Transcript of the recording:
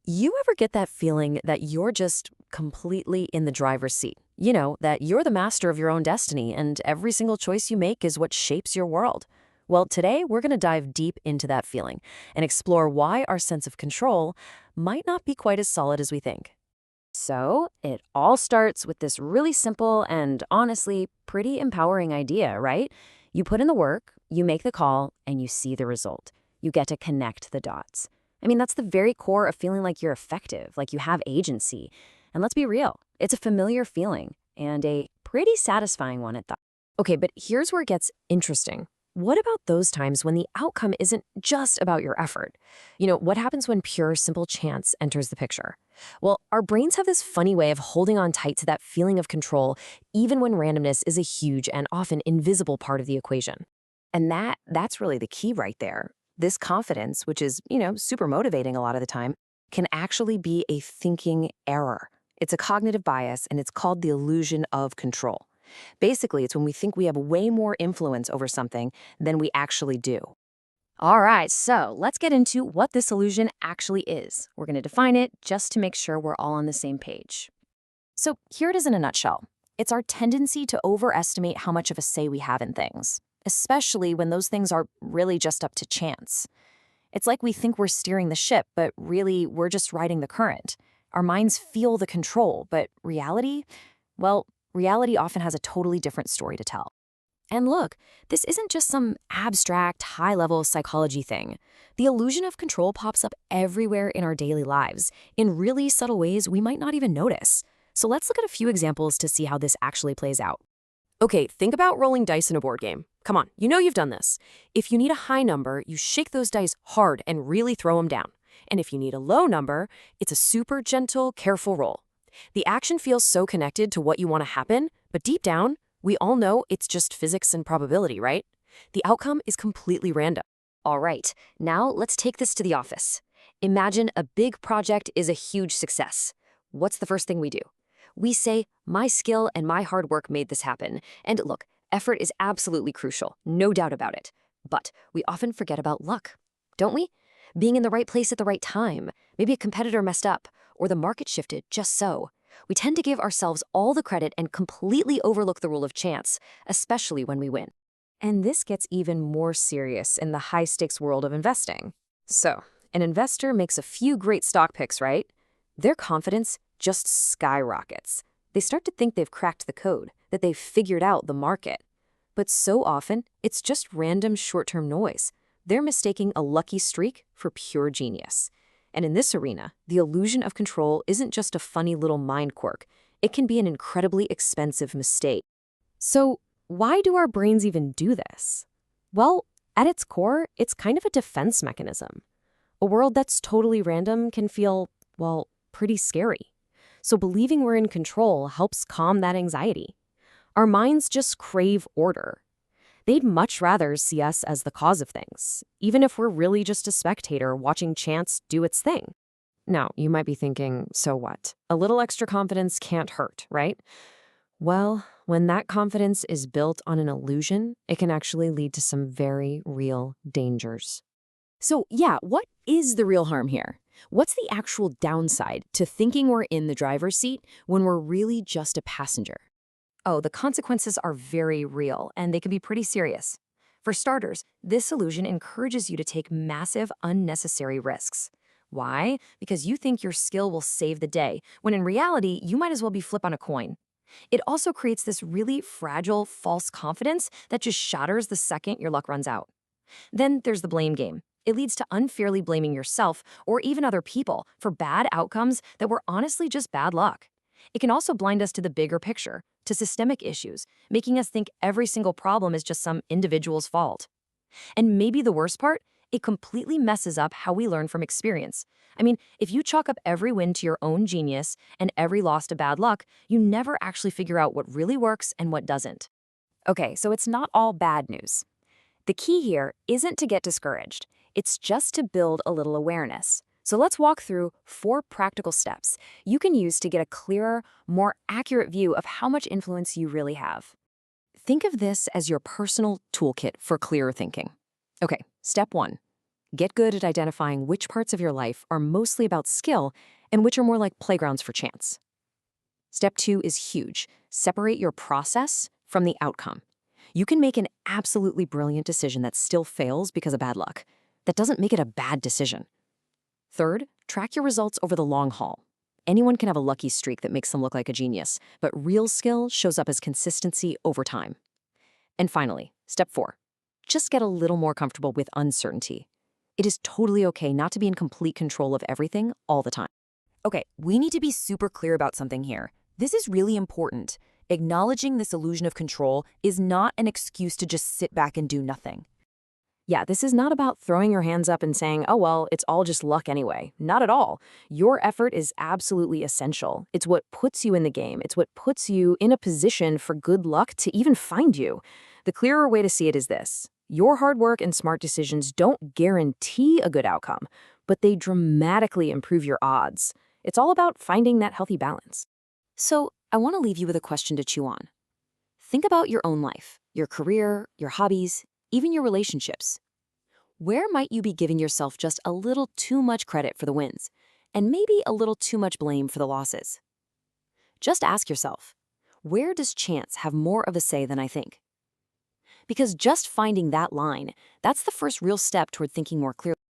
You ever get that feeling that you're just completely in the driver's seat? You know, that you're the master of your own destiny and every single choice you make is what shapes your world. Well, today we're going to dive deep into that feeling and explore why our sense of control might not be quite as solid as we think. So, it all starts with this really simple and honestly pretty empowering idea, right? You put in the work, you make the call, and you see the result. You get to connect the dots. I mean, that's the very core of feeling like you're effective, like you have agency. And let's be real, it's a familiar feeling and a pretty satisfying one at that. Okay, but here's where it gets interesting. What about those times when the outcome isn't just about your effort? What happens when pure, simple chance enters the picture? Well, our brains have this funny way of holding on tight to that feeling of control, even when randomness is a huge and often invisible part of the equation. And that's really the key right there. This confidence, which is, super motivating a lot of the time, can actually be a thinking error. It's a cognitive bias, and it's called the illusion of control. Basically, it's when we think we have way more influence over something than we actually do. All right, so let's get into what this illusion actually is. We're going to define it just to make sure we're all on the same page. So here it is in a nutshell. It's our tendency to overestimate how much of a say we have in things, especially when those things are really just up to chance. It's like we think we're steering the ship, but really we're just riding the current. Our minds feel the control, but reality? Well, reality often has a totally different story to tell. And look, this isn't just some abstract, high-level psychology thing. The illusion of control pops up everywhere in our daily lives, in really subtle ways we might not even notice. So let's look at a few examples to see how this actually plays out. Okay, think about rolling dice in a board game. Come on, you know you've done this. If you need a high number, you shake those dice hard and really throw them down. And if you need a low number, it's a super gentle, careful roll. The action feels so connected to what you want to happen, but deep down, we all know it's just physics and probability, right? The outcome is completely random. All right, now let's take this to the office. Imagine a big project is a huge success. What's the first thing we do? We say, my skill and my hard work made this happen. And look, effort is absolutely crucial, no doubt about it. But we often forget about luck, don't we? Being in the right place at the right time. Maybe a competitor messed up, or the market shifted just so. We tend to give ourselves all the credit and completely overlook the rule of chance, especially when we win. And this gets even more serious in the high-stakes world of investing. So, an investor makes a few great stock picks, right? Their confidence just skyrockets. They start to think they've cracked the code, that they've figured out the market. But so often, it's just random short-term noise. They're mistaking a lucky streak for pure genius. And in this arena, the illusion of control isn't just a funny little mind quirk. It can be an incredibly expensive mistake. So, why do our brains even do this? Well, at its core, it's kind of a defense mechanism. A world that's totally random can feel, well, pretty scary. So believing we're in control helps calm that anxiety. Our minds just crave order. They'd much rather see us as the cause of things, even if we're really just a spectator watching chance do its thing. Now, you might be thinking, so what? A little extra confidence can't hurt, right? Well, when that confidence is built on an illusion, it can actually lead to some very real dangers. So, yeah, what is the real harm here? What's the actual downside to thinking we're in the driver's seat when we're really just a passenger? Oh, the consequences are very real, and they can be pretty serious. For starters, this illusion encourages you to take massive, unnecessary risks. Why? Because you think your skill will save the day, when in reality, you might as well be flip on a coin. It also creates this really fragile, false confidence that just shatters the second your luck runs out. Then there's the blame game. It leads to unfairly blaming yourself or even other people for bad outcomes that were honestly just bad luck. It can also blind us to the bigger picture, to systemic issues, making us think every single problem is just some individual's fault. And maybe the worst part, it completely messes up how we learn from experience. I mean, if you chalk up every win to your own genius and every loss to bad luck, you never actually figure out what really works and what doesn't. Okay, so it's not all bad news. The key here isn't to get discouraged. It's just to build a little awareness. So let's walk through 4 practical steps you can use to get a clearer, more accurate view of how much influence you really have. Think of this as your personal toolkit for clearer thinking. Okay, step 1. Get good at identifying which parts of your life are mostly about skill and which are more like playgrounds for chance. Step 2 is huge. Separate your process from the outcome. You can make an absolutely brilliant decision that still fails because of bad luck. That doesn't make it a bad decision. Third, track your results over the long haul. Anyone can have a lucky streak that makes them look like a genius, but real skill shows up as consistency over time. And finally, step 4, just get a little more comfortable with uncertainty. It is totally okay not to be in complete control of everything all the time. Okay, we need to be super clear about something here. This is really important. Acknowledging this illusion of control is not an excuse to just sit back and do nothing. Yeah, this is not about throwing your hands up and saying, oh, well, it's all just luck anyway. Not at all. Your effort is absolutely essential. It's what puts you in the game. It's what puts you in a position for good luck to even find you. The clearer way to see it is this. Your hard work and smart decisions don't guarantee a good outcome, but they dramatically improve your odds. It's all about finding that healthy balance. So, I want to leave you with a question to chew on. Think about your own life, your career, your hobbies, even your relationships. Where might you be giving yourself just a little too much credit for the wins, and maybe a little too much blame for the losses? Just ask yourself, where does chance have more of a say than I think? Because just finding that line, that's the first real step toward thinking more clearly.